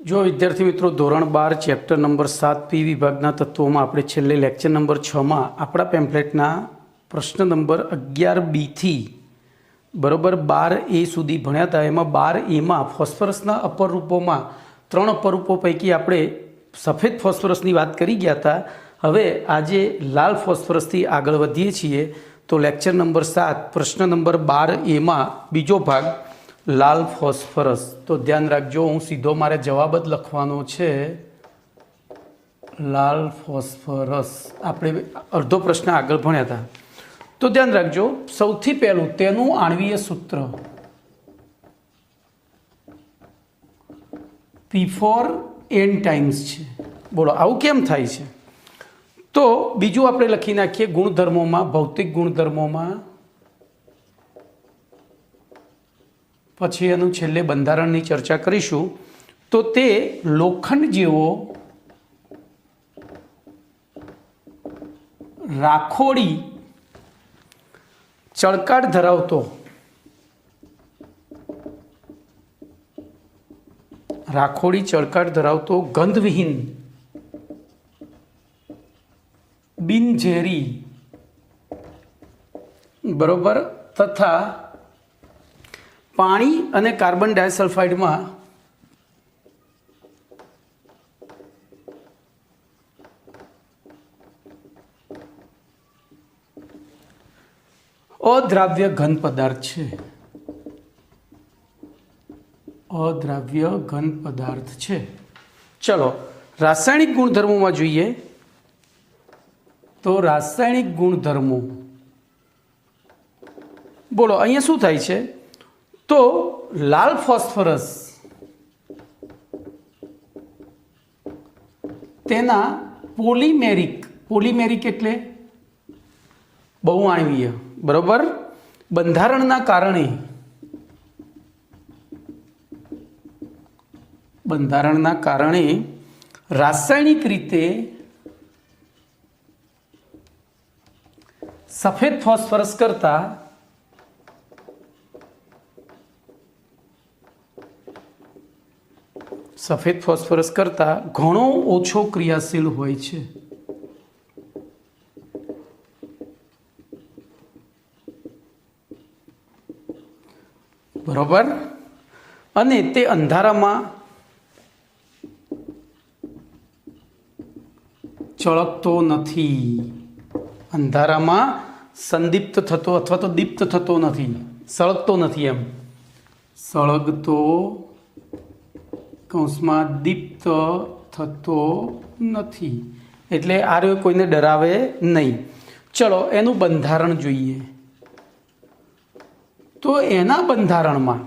જો વિદ્યાર્થી મિત્રો ધોરણ 12 ચેપ્ટર નંબર 7 પી વિભાગના તત્વોમાં આપણે છેલ્લે લેક્ચર નંબર 6માં આપણા પેમ્પલેટના પ્રશ્ન નંબર 11 થી બરોબર 12A સુધી ભણ્યા હતા। એમાં 12Aમાં ફોસ્ફરસના અપરૂપોમાં 3 અપરૂપો પૈકી આપણે સફેદ ફોસ્ફરસની વાત કરી ગયા હતા। હવે આજે લાલ ફોસ્ફરસથી આગળ વધીએ છીએ। તો લેક્ચર નંબર 7 પ્રશ્ન નંબર 12Aમાં બીજો ભાગ લાલ ફોસ્ફરસ। તો ધ્યાન રાખજો, હું સીધો મારે જવાબ જ લખવાનો છે, લાલ ફોસ્ફરસ। આપણે અડધો પ્રશ્ન આગળ ભણ્યા હતા। તો ધ્યાન રાખજો, સૌથી પહેલું તેનું આણ્વીય સૂત્ર P4N ટાઈમ્સ છે। બોલો આવું કેમ થાય છે? તો બીજું આપણે લખી નાખીએ ગુણધર્મોમાં, ભૌતિક ગુણધર્મોમાં, પછી એનું છેલ્લે બંધારણની ચર્ચા કરીશું। તો તે લોખંડ જેવો રાખોડી ચળકાટ ધરાવતો ગંધવિહીન બિનઝેરી બરોબર તથા પાણી અને કાર્બન ડાયોસલ્ફાઇડમાં અદ્રાવ્ય ઘન પદાર્થ છે। અદ્રાવ્ય ઘન પદાર્થ છે। ચલો રાસાયણિક ગુણધર્મોમાં જોઈએ। તો રાસાયણિક ગુણધર્મો બોલો અહીંયા શું થાય છે? તો લાલ ફોસ્ફરસ તેના પોલિમેરિક એટલે બહુઆણ્વીય બરોબર બંધારણના કારણે રાસાયણિક રીતે સફેદ ફોસ્ફરસ કરતા ઘણો ઓછો ક્રિયાશીલ હોય છે। બરોબર, અને તે અંધારામાં ચળકતો નથી, અંધારામાં સંદીપ્ત થતો અથવા તો દીપ્ત થતો નથી, સળગતો નથી, એમ સળગતો કૌંસમાં દીપ્ત થતો નથી, એટલે આ કોઈને ડરાવે નહીં। ચલો એનું બંધારણ જોઈએ। તો એના બંધારણમાં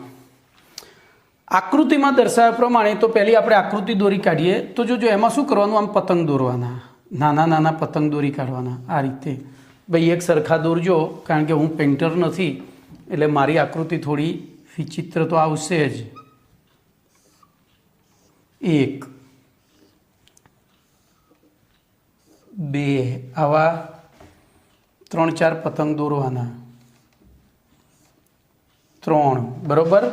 આકૃતિમાં દર્શાવ્યા પ્રમાણે, તો પહેલી આપણે આકૃતિ દોરી કાઢીએ। તો જો એમાં શું કરવાનું, આમ પતંગ દોરવાના, નાના પતંગ દોરી કાઢવાના આ રીતે। ભાઈ એક સરખા દોરજો, કારણ કે હું પેઇન્ટર નથી એટલે મારી આકૃતિ થોડી વિચિત્ર તો આવશે જ। 1 2 આવા 3-4 પતંગ દોરવાના, 3 બરોબર।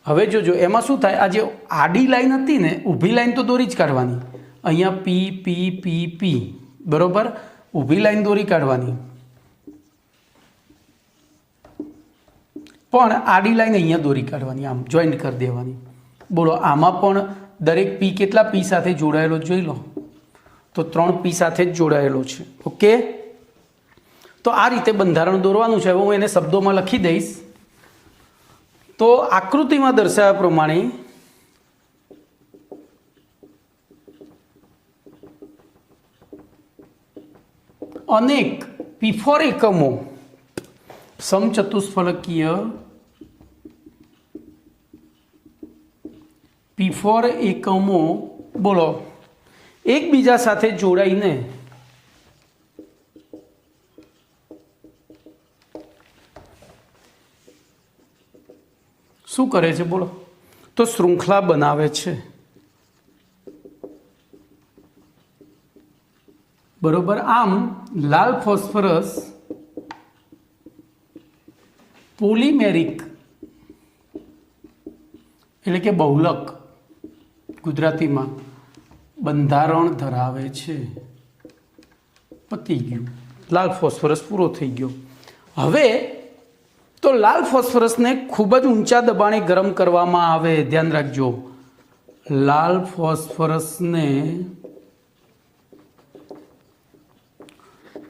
હવે જોજો એમાં શું થાય, આ જે આડી લાઈન હતી ને, ઊભી લાઈન તો દોરી જ કાઢવાની, અહીંયા પી પી પી પી બરોબર, ઊભી લાઈન દોરી કાઢવાની, પણ આડી લાઈન અહીંયા દોરી કાઢવાની, આમ જોઈન્ટ કરી દેવાની। બોલો આમાં પણ દરેક પી કેટલા પી સાથે જોડાયેલો જોઈ લો, તો 3 પી સાથે જ જોડાયેલો છે। ઓકે, તો આ રીતે બંધારણ દોરવાનું છે। હવે હું એને શબ્દોમાં લખી દઈશ। તો આકૃતિમાં દર્શાવ્યા પ્રમાણે અનેક P4 એકમો સમચતુષ્ફલકીય P4 એકમો બોલો એકબીજા સાથે જોડાઈને શું કરે છે? બોલો, તો શૃંખલા બનાવે છે। બરોબર, આમ લાલ ફોસ્ફરસ પોલિમેરિક એટલે કે બહુલક ગુજરાતીમાં બંધારણ ધરાવે છે. પતી ગયું. લાલ ફોસ્ફરસ પૂરો થઈ ગયો. હવે તો લાલ ફોસ્ફરસને ખૂબ જ ઊંચા દબાણે ગરમ કરવામાં આવે. ધ્યાન રાખજો, લાલ ફોસ્ફરસને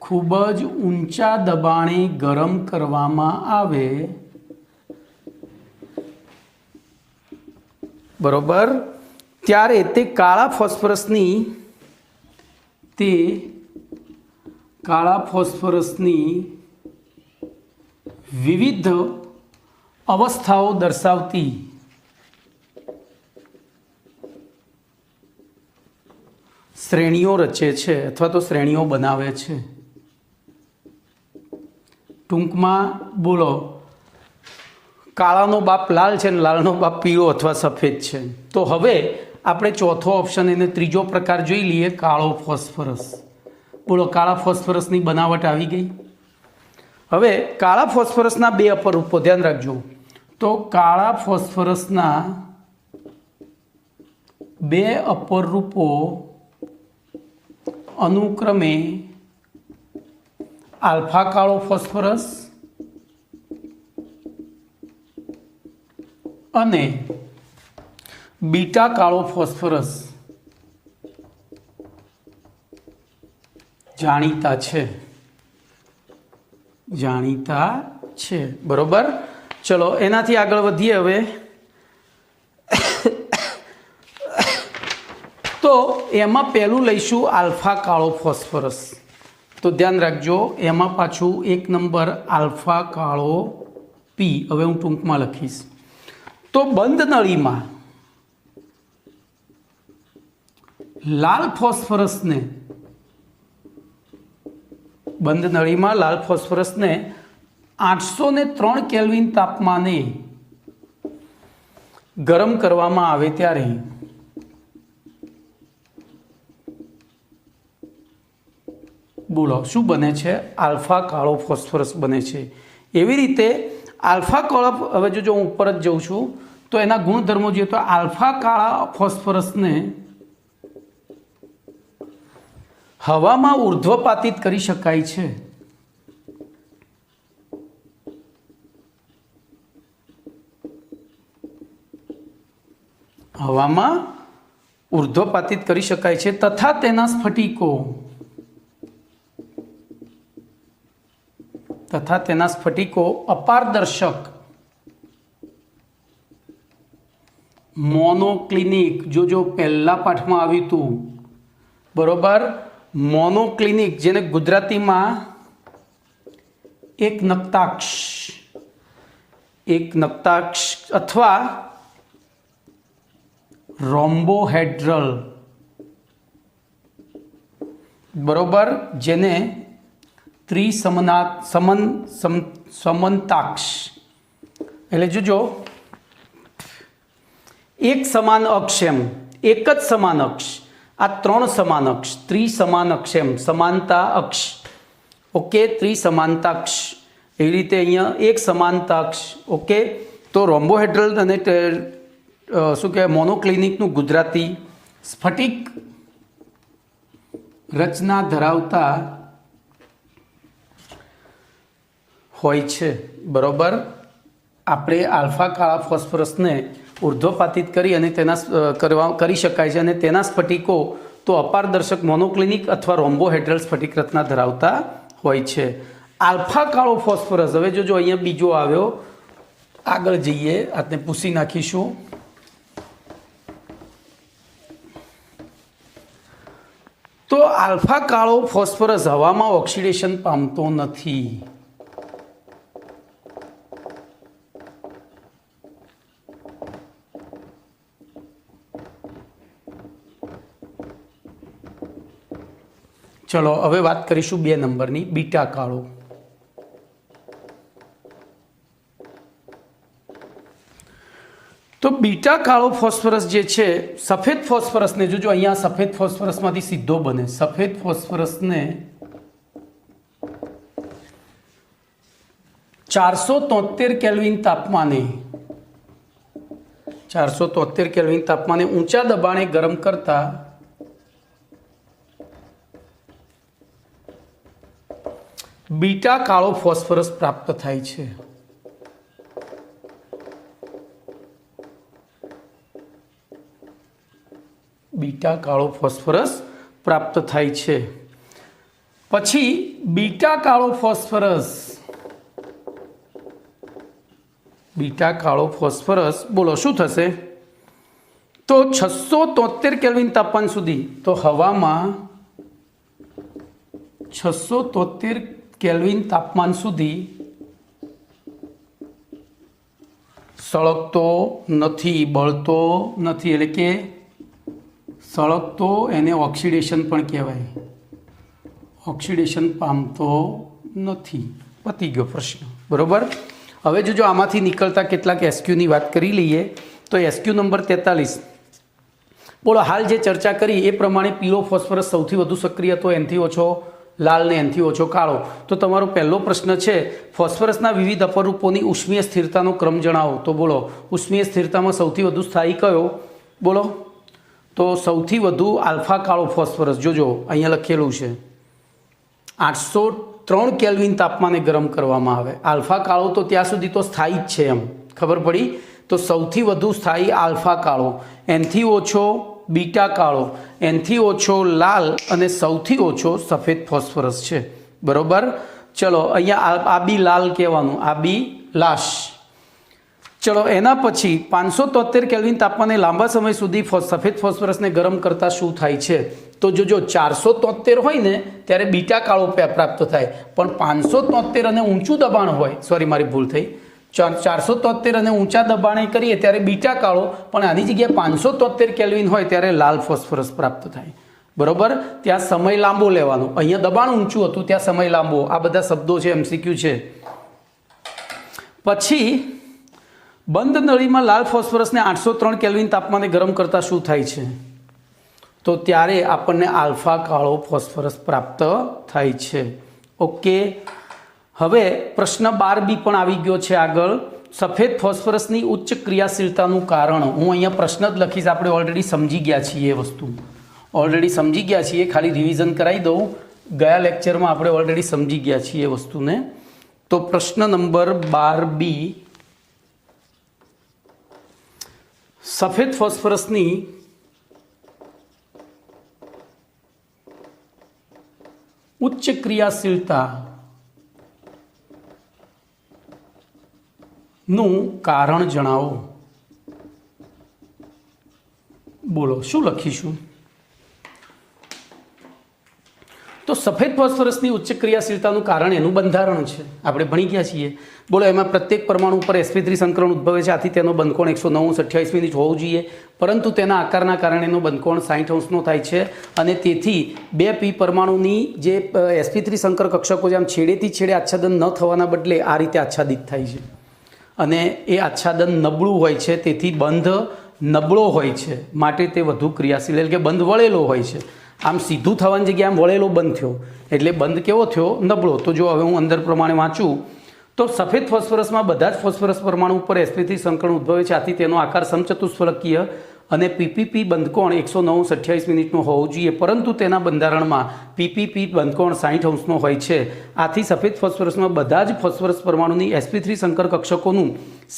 ખૂબ જ ઊંચા દબાણે ગરમ કરવામાં આવે. બરોબર. ત્યારે તે કાળા ફોસ્ફરસની વિવિધ અવસ્થાઓ દર્શાવતી શ્રેણીઓ રચે છે અથવા તો શ્રેણીઓ બનાવે છે. ટૂંકમાં બોલો, કાળાનો બાપ લાલ છે ને લાલનો બાપ પીળો અથવા સફેદ છે. તો હવે આપણે ચોથો ઓપ્શન એને ત્રીજો પ્રકાર જોઈ લઈએ, કાળો ફોસ્ફરસ. બોલો, કાળા ફોસ્ફરસની બનાવટ આવી ગઈ. હવે કાળા ફોસ્ફરસના બે અપરૂપો ધ્યાન રાખજો. તો કાળા ફોસ્ફરસના બે અપરૂપો અનુક્રમે આલ્ફા કાળો ફોસ્ફરસ અને બીટા કાળો ફોસ્ફરસ જાણીતા છે. બરોબર. ચલો એનાથી આગળ વધીએ. હવે તો એમાં પહેલું લઈશું આલ્ફા કાળો ફોસ્ફરસ. તો ધ્યાન રાખજો, એમાં પાછું એક નંબર આલ્ફા કાળો પી. હવે હું ટૂંકમાં લખીશ. તો બંધ નળીમાં લાલ ફોસ્ફરસને 803 કેલ્વિન તાપમાને ગરમ કરવામાં આવે ત્યારે બોલો શું બને છે? આલ્ફા કાળો ફોસ્ફરસ બને છે. એવી રીતે આલ્ફા કાળો, હવે જો હું ઉપર જ જઉં છું તો એના ગુણધર્મો જોઈએ તો આલ્ફા કાળા ફોસ્ફરસને હવામાં ઉર્ધ્વપાતિત કરી શકાય છે. હવામાં ઉર્ધ્વપાતિત કરી શકાય છે તથા તેના સ્ફટિકો અપારદર્શક મોનોક્લિનિક, જો પહેલા પાઠમાં આવ્યું હતું. બરોબર. મોનોક્લિનિક, જેને ગુજરાતીમાં એક નક્તાક્ષ અથવા રોમ્બોહેડ્રલ, બરોબર, જેને સમંતાક્ષ એટલે જોજો એક સમાન અક્ષ, એમ એક જ સમાન અક્ષ, આ ત્રણ સમાન અક્ષ, ત્રિસમાન અક્ષ, એમ સમાનતા અક્ષ. ઓકે, ત્રિસમાનતાક્ષ. એવી રીતે અહીંયા એક સમાનતાક્ષ. ઓકે, તો રોમ્બોહેડ્રલ અને શું કહેવાય મોનોક્લિનિકનું ગુજરાતી સ્ફટિક રચના ધરાવતા હોય છે. બરોબર. આપણે આલ્ફા કાળા ફોસ્ફરસને ઉર્ધ્વપાતિત કરી અને કરી શકાય છે અને તેના સ્ફટિકો તો અપારદર્શક મોનોક્લિનિક અથવા રોમ્બોહેડ્રલ સ્ફટિક રચના ધરાવતા હોય છે. આલ્ફા કાળો ફોસ્ફરસ, હવે જો અહીંયા બીજો આવ્યો, આગળ જઈએ, આપણે પૂછી નાખીશું. તો આલ્ફા કાળો ફોસ્ફરસ હવામાં ઓક્સિડેશન પામતો નથી. ચલો હવે વાત કરીશું 2 નંબરની, બીટા કાળો. તો બીટા કાળો ફોસ્ફરસ જે છે, સફેદ ફોસ્ફરસને જોજો અહીંયા સફેદ ફોસ્ફરસમાંથી સીધો બને. સફેદ ફોસ્ફરસને 473 કેલ્વિન તાપમાને 473 કેલ્વિન તાપમાને ઊંચા દબાણે ગરમ કરતા બીટા કાળો ફોસ્ફરસ પ્રાપ્ત થાય છે. બીટા કાળો ફોસ્ફરસ પ્રાપ્ત થાય છે. પછી બીટા કાળો ફોસ્ફરસ બોલો શું થશે? તો 673 કેલ્વિન તાપમાન સુધી, તો હવામાં 673 કેલ્વિન તાપમાન સુધી સળગતો નથી, બળતો નથી, એટલે કે સળગતો એને ઓક્સિડેશન પણ કહેવાય, ઓક્સિડેશન પામતો નથી. પતી ગયો પ્રશ્ન, બરોબર. હવે જો આમાંથી નીકળતા કેટલાક એસક્યુની વાત કરી લઈએ. તો એસક્યુ નંબર 43, બોલો હાલ જે ચર્ચા કરી એ પ્રમાણે પીળો ફોસ્ફરસ સૌથી વધુ સક્રિય હતો, એનથી ઓછો લાલ ને એનથી ઓછો કાળો. તો તમારો પહેલો પ્રશ્ન છે ફોસ્ફરસના વિવિધ અપરૂપોની ઉષ્મીય સ્થિરતાનો ક્રમ જણાવો. તો બોલો ઉષ્મીય સ્થિરતામાં સૌથી વધુ સ્થાયી કયો? બોલો તો સૌથી વધુ આલ્ફા કાળો ફોસ્ફરસ. જોજો અહીંયા લખેલું છે 803 કેલ્વિન તાપમાને ગરમ કરવામાં આવે. આલ્ફા કાળો તો ત્યાં સુધી તો સ્થાયી જ છે, એમ ખબર પડી. તો સૌથી વધુ સ્થાયી આલ્ફા કાળો, એનથી ઓછો બીટા કાળો, એનથી ઓછો લાલ અને સૌથી ઓછો સફેદ ફોસ્ફરસ છે, બરોબર. ચલો અહીંયા આ બી લાલ કહેવાનું, આ બી લાશ. ચલો એના પછી 573 કેલ્વિન તાપમાને લાંબા સમય સુધી સફેદ ફોસ્ફરસને ગરમ કરતાં શું થાય છે? તો જો 473 હોય ને ત્યારે બીટા કાળો પ્રાપ્ત થાય, પણ 573 અને ઊંચું દબાણ હોય, સોરી મારી ભૂલ થઈ, 473 અને ઊંચા દબાણે કરીએ ત્યારે બીટા કાળો, પણ આની જગ્યાએ 573 કેલ્વિન હોય ત્યારે લાલ ફોસ્ફરસ પ્રાપ્ત થાય, બરોબર. ત્યાં સમય લાંબો લેવાનો, અહીંયા દબાણ ઊંચું હતું ત્યાં સમય લાંબો. આ બધા શબ્દો છે, MCQ છે. પછી બંધ નળીમાં લાલ ફોસ્ફરસને 803 કેલ્વિન તાપમાને ગરમ કરતાં શું થાય છે? તો ત્યારે આપણને આલ્ફા કાળો ફોસ્ફરસ પ્રાપ્ત થાય છે. ઓકે. હવે પ્રશ્ન 12B પણ આવી ગયો છે આગળ. સફેદ ફોસ્ફરસની ઉચ્ચ ક્રિયાશીલતાનું કારણ. હું અહીંયા પ્રશ્ન જ લખીશ, આપણે ઓલરેડી સમજી ગયા છીએ, એ વસ્તુ ઓલરેડી સમજી ગયા છીએ. ખાલી રિવિઝન કરાવી દઉં, ગયા લેક્ચરમાં આપણે ઓલરેડી સમજી ગયા છીએ એ વસ્તુને. તો પ્રશ્ન નંબર 12B, સફેદ ફોસ્ફરસની ઉચ્ચ ક્રિયાશીલતા નું કારણ જણાવો. બોલો શું લખીશું? તો સફેદ ફોસ્ફરસની ઉચ્ચ ક્રિયાશીલતાનું કારણ એનું બંધારણ છે, આપણે ભણી ગયા છીએ. બોલો એમાં પ્રત્યેક પરમાણુ ઉપર sp3 સંકરણ ઉદ્ભવે છે, આથી તેનો બંધકોણ 109/28 હોવું જોઈએ, પરંતુ તેના આકારના કારણે એનો બંધકોણ 60 અંશનો થાય છે. અને તેથી 2p પરમાણુની જે sp3 સંકર કક્ષકો જે આમ છેડેથી છેડે આચ્છાદન ન થવાના બદલે આ રીતે આચ્છાદિત થાય છે, અને એ આચ્છાદન નબળું હોય છે, તેથી બંધ નબળો હોય છે, માટે તે વધુ ક્રિયાશીલ, એટલે કે બંધ વળેલો હોય છે. આમ સીધું થવાની જગ્યાએ આમ વળેલો બંધ થયો, એટલે બંધ કેવો થયો? નબળો. તો જો હવે હું અંદર પ્રમાણે વાંચું તો સફેદ ફોસ્ફરસમાં બધા જ ફોસ્ફરસ પરમાણુ ઉપર sp3 સંકરણ ઉદ્ભવે છે, આથી તેનો આકાર સમચતુષ્ફલકીય અને પીપીપ બંધકોણ 109/28 હોવો જોઈએ, પરંતુ તેના બંધારણમાં પીપીપ બંધકોણ 60 અંશનો હોય છે. આથી સફેદ ફોસ્ફરસમાં બધા જ ફોસ્ફરસ પરમાણુની sp3 સંકર કક્ષકોનું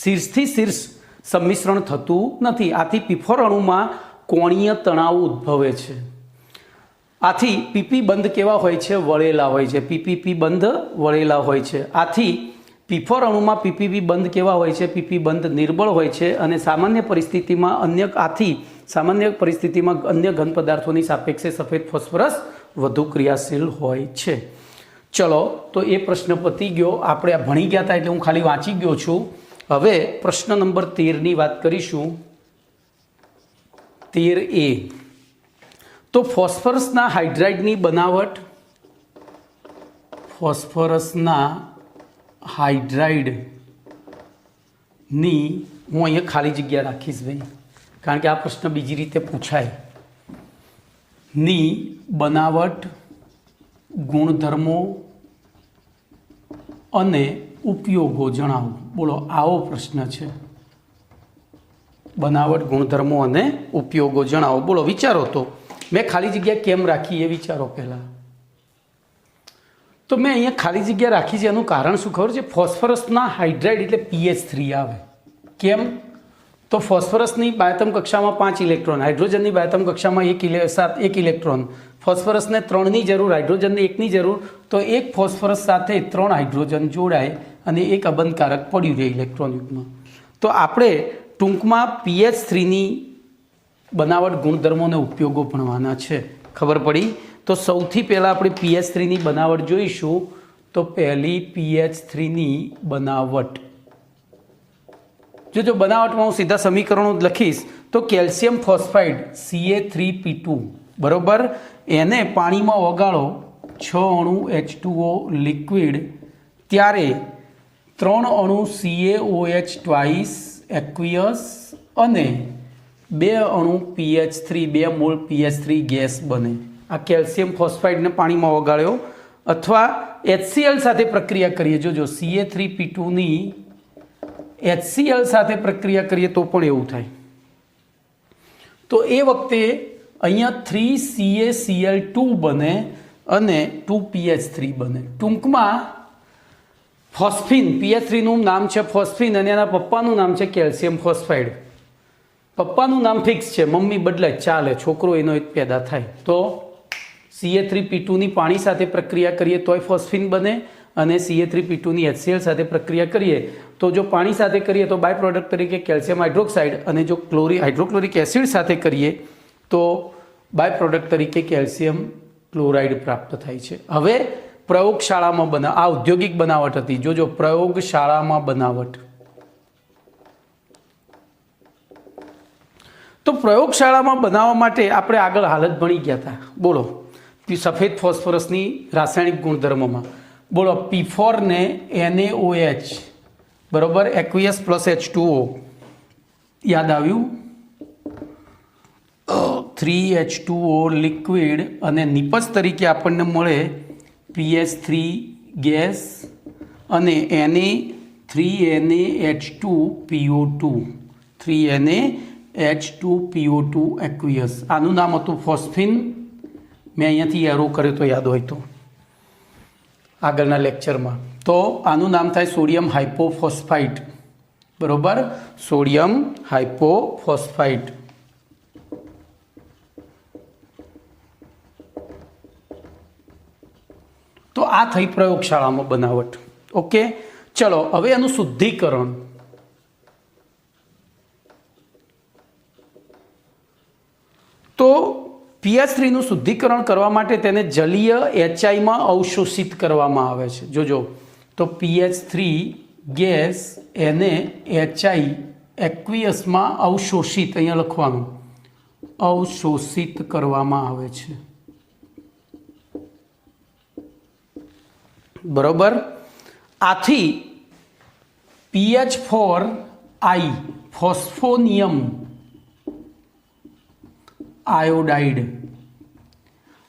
શીર્ષથી શીર્ષ સંમિશ્રણ થતું નથી. આથી પીફોર અણુમાં કોણીય તણાવ ઉદ્ભવે છે. આથી પીપી બંધ કેવા હોય છે? વળેલા હોય છે. પીપીપી બંધ વળેલા હોય છે. આથી પીફોર અણુમાં પીપીપી બંધ કેવા હોય છે? પીપી બંધ નિર્બળ હોય છે, અને સામાન્ય પરિસ્થિતિમાં અન્ય ઘન પદાર્થોની સાપેક્ષે સફેદ ફોસ્ફરસ વધુ ક્રિયાશીલ હોય છે. ચલો, તો એ પ્રશ્ન પતી ગયો. આપણે આ ભણી ગયા હતા એટલે હું ખાલી વાંચી ગયો છું. હવે પ્રશ્ન નંબર 13ની વાત કરીશું. 13A, તો ફોસ્ફરસના હાઇડ્રાઇડની બનાવટ, ફોસ્ફરસના હાઇડ્રાઇડની, હું અહીંયા ખાલી જગ્યા રાખીશ ભાઈ, કારણ કે આ પ્રશ્ન બીજી રીતે પૂછાય, ની બનાવટ, ગુણધર્મો અને ઉપયોગો જણાવો. બોલો આવો પ્રશ્ન છે. બનાવટ ગુણધર્મો અને ઉપયોગો જણાવો. બોલો, વિચારો. તો મેં ખાલી જગ્યા કેમ રાખી એ વિચારો પહેલાં. તો મેં અહીંયા ખાલી જગ્યા રાખી છે એનું કારણ શું ખબર છે? ફોસ્ફરસના હાઇડ્રાઇડ એટલે PH3 આવે. કેમ? તો ફોસ્ફરસની બાયતમ કક્ષામાં 5 ઇલેક્ટ્રોન, હાઇડ્રોજનની બાયતમ કક્ષામાં 1 ઇલેક્ટ્રોન. ફોસ્ફરસને 3ની જરૂર, હાઇડ્રોજનને 1ની જરૂર. તો એક ફોસ્ફરસ સાથે 3 હાઇડ્રોજન જોડાય અને એક અબંધકારક પડ્યું રહે ઇલેક્ટ્રોન યુગમાં. તો આપણે ટૂંકમાં PH3ની બનાવટ ગુણધર્મો અને ઉપયોગો ભણવાના છે. ખબર પડી? તો સૌથી પહેલાં આપણે PH3ની બનાવટ જોઈશું. તો પહેલી PH3ની બનાવટ જો બનાવટમાં હું સીધા સમીકરણો લખીશ તો કેલ્શિયમ ફોસ્ફાઇડ Ca3P2 બરાબર, એને પાણીમાં ઓગાળો 6 અણુ H2O લિક્વિડ, ત્યારે 3 અણુ CaOH ટ્વાઇસ એક્વિયસ અને 2 અણુ PH3, 2 મોલ PH3 ગેસ બને. આ કેલ્શિયમ ફોસ્ફાઇડને પાણીમાં ઓગાળ્યો અથવા HCl સાથે પ્રક્રિયા કરીએ. જોજો Ca3P2ની HCl સાથે પ્રક્રિયા કરીએ તો પણ એવું થાય. તો એ વખતે અહીંયા 3CaCl2 બને અને 2PH3 બને. ટૂંકમાં ફોસ્ફિન, PH3નું નામ છે ફોસ્ફિન અને એના પપ્પાનું નામ છે કેલ્શિયમ ફોસ્ફાઇડ. પપ્પાનું નામ ફિક્સ છે, મમ્મી બદલાય ચાલે, છોકરો એનો એક પેદા થાય. તો Ca3P2ની પાણી સાથે પ્રક્રિયા કરીએ તોય ફોસ્ફિન બને અને Ca3P2ની HCl સાથે પ્રક્રિયા કરીએ તો જો પાણી સાથે કરીએ તો બાય પ્રોડક્ટ તરીકે કેલ્શિયમ હાઇડ્રોક્સાઇડ અને જો હાઇડ્રોક્લોરિક એસિડ સાથે કરીએ તો બાય પ્રોડક્ટ તરીકે કેલ્શિયમ ક્લોરાઇડ પ્રાપ્ત થાય છે. હવે પ્રયોગશાળામાં આ ઔદ્યોગિક બનાવટ હતી. જોજો, પ્રયોગશાળામાં બનાવટ. તો પ્રયોગશાળામાં બનાવવા માટે આપણે આગળ હાલત ભણી ગયા હતા. બોલો, સફેદ ફોસ્ફરસની રાસાયણિક ગુણધર્મોમાં બોલો, P4 ને NaOH બરાબર, એક્વિયસ પ્લસ H2O યાદ આવ્યું, 3H2O લિક્વિડ અને નિપજ તરીકે આપણને મળે PH3 ગેસ અને Na3NaH2PO2, 3NaH2PO2 એક્વિયસ. આનું નામ હતું ફોસ્ફિન. મેં અહીંયાથી એરો કર્યો તો યાદ હોય તો આગળના લેક્ચરમાં. તો આનું નામ થાય સોડિયમ હાઇપોફોસ્ફાઇટ બરાબર, સોડિયમ હાઇપોફોસ્ફાઇટ. તો આ થઈ પ્રયોગશાળામાં બનાવટ. ઓકે, ચલો હવે એનું શુદ્ધિકરણ. તો PH3નું શુદ્ધિકરણ કરવા માટે તેને જલીય HIમાં અવશોષિત કરવામાં આવે છે. જોજો, તો PH3 ગેસ એને HI એક્વિયસમાં અવશોષિત, અહીંયા લખવાનું, અવશોષિત કરવામાં આવે છે બરોબર. આથી PH4I ફોસ્ફોનિયમ આયોડાઇડ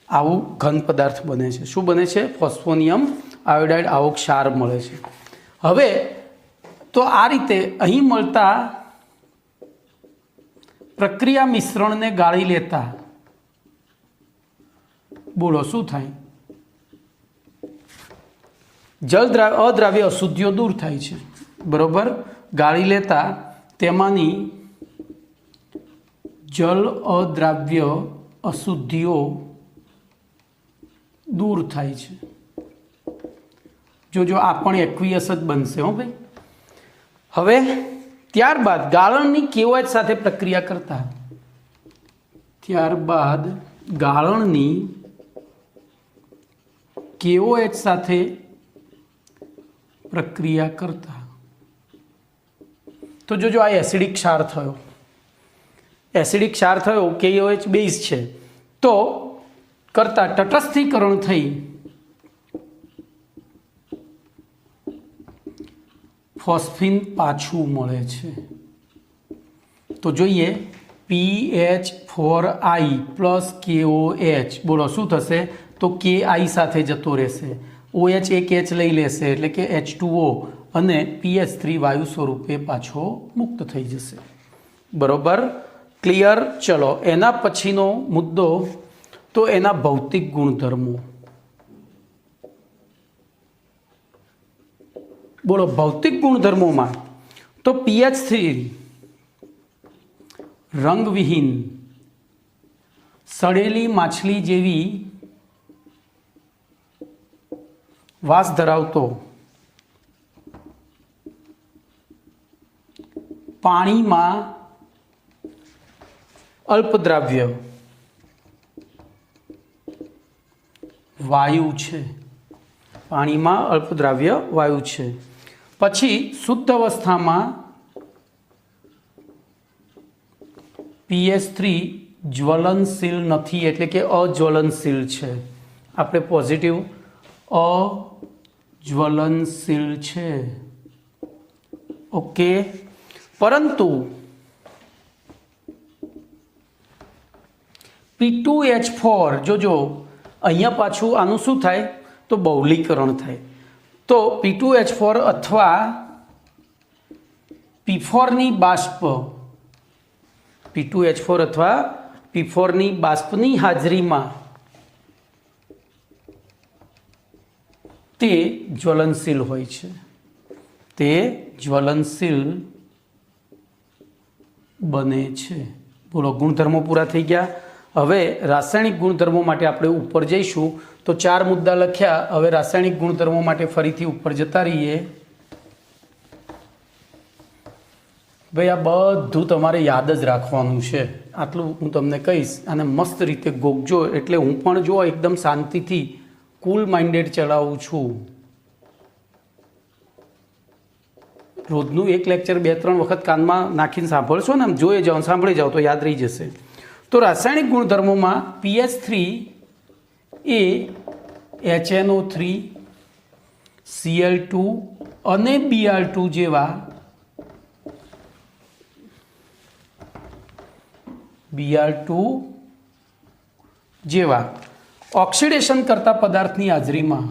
આવું ઘન પદાર્થ બને છે. શું બને છે? ફોસ્ફોનિયમ આયોડાઇડ આવો ક્ષાર મળે છે. હવે તો આ રીતે અહીં મળતા પ્રક્રિયા મિશ્રણને ગાળી લેતા બોલો શું થાય? જલ અદ્રાવ્ય અશુદ્ધિઓ દૂર થાય છે બરોબર. ગાળી લેતા તેમાંની જલ અદ્રાવ્ય અશુદ્ધિઓ દૂર થાય છે. જો આ પણ એક્વિયસ જ બનશે હો ભાઈ. હવે ત્યારબાદ ગાળણની KOH સાથે પ્રક્રિયા કરતા, ત્યારબાદ ગાળણની KOH સાથે પ્રક્રિયા કરતા તો જો આ એસિડિક ક્ષાર થયો, એસિડિક ક્ષાર થયો, KOH બેઝ છે, તો કરતા તટસ્થીકરણ થઈ ફોસ્ફિન પાછું મળે છે. તો જોઈએ PH4I પ્લસ KOH બોલો શું થશે? તો KI સાથે જતો રહેશે, OH એક H લઈ લેશે એટલે કે H2O અને PH3 વાયુ સ્વરૂપે પાછો મુક્ત થઈ જશે બરોબર, ક્લિયર. ચલો એના પછીનો મુદ્દો તો એના ભૌતિક ગુણધર્મો. બોલો ભૌતિક ગુણધર્મોમાં તો pH3 રંગવિહીન સડેલી માછલી જેવી વાસ ધરાવતો, પાણીમાં અલ્પદ્રાવ્ય વાયુ છે, પાણીમાં અલ્પદ્રાવ્ય વાયુ છે. પછી શુદ્ધ અવસ્થામાં pH3 જ્વલનશીલ નથી, એટલે કે અજ્વલનશીલ છે. આપણે પોઝિટિવ અજ્વલનશીલ છે. ઓકે, પરંતુ P2H4 જોજો અહીંયા પાછું આનું શું થાય તો બહુલીકરણ થાય. તો P2H4 અથવા P4ની બાષ્પ, P2H4 અથવા P4ની બાષ્પની હાજરીમાં તે જ્વલનશીલ હોય છે. તે જ્વલનશીલ બને છે. બોલો ગુણધર્મો પૂરા થઈ ગયા. હવે રાસાયણિક ગુણધર્મો માટે આપણે ઉપર જઈશું. તો 4 મુદ્દા લખ્યા. હવે રાસાયણિક ગુણધર્મો માટે ફરીથી ઉપર જતા રહીએ. ભાઈ આ બધું તમારે યાદ જ રાખવાનું છે. આટલું હું તમને કહીશ અને મસ્ત રીતે ગોખજો. એટલે હું પણ જો એકદમ શાંતિથી કુલ માઇન્ડેડ ચલાવું છું. રોજનું એક લેક્ચર 2-3 વખત કાનમાં નાખીને સાંભળશો ને, આમ જોઈ જાઓ, સાંભળી જાઓ તો યાદ રહી જશે. તો રાસાયણિક ગુણધર્મોમાં pH3 એ HNO3, Cl2 અને Br2 જેવા ઓક્સિડેશન કરતા પદાર્થની હાજરીમાં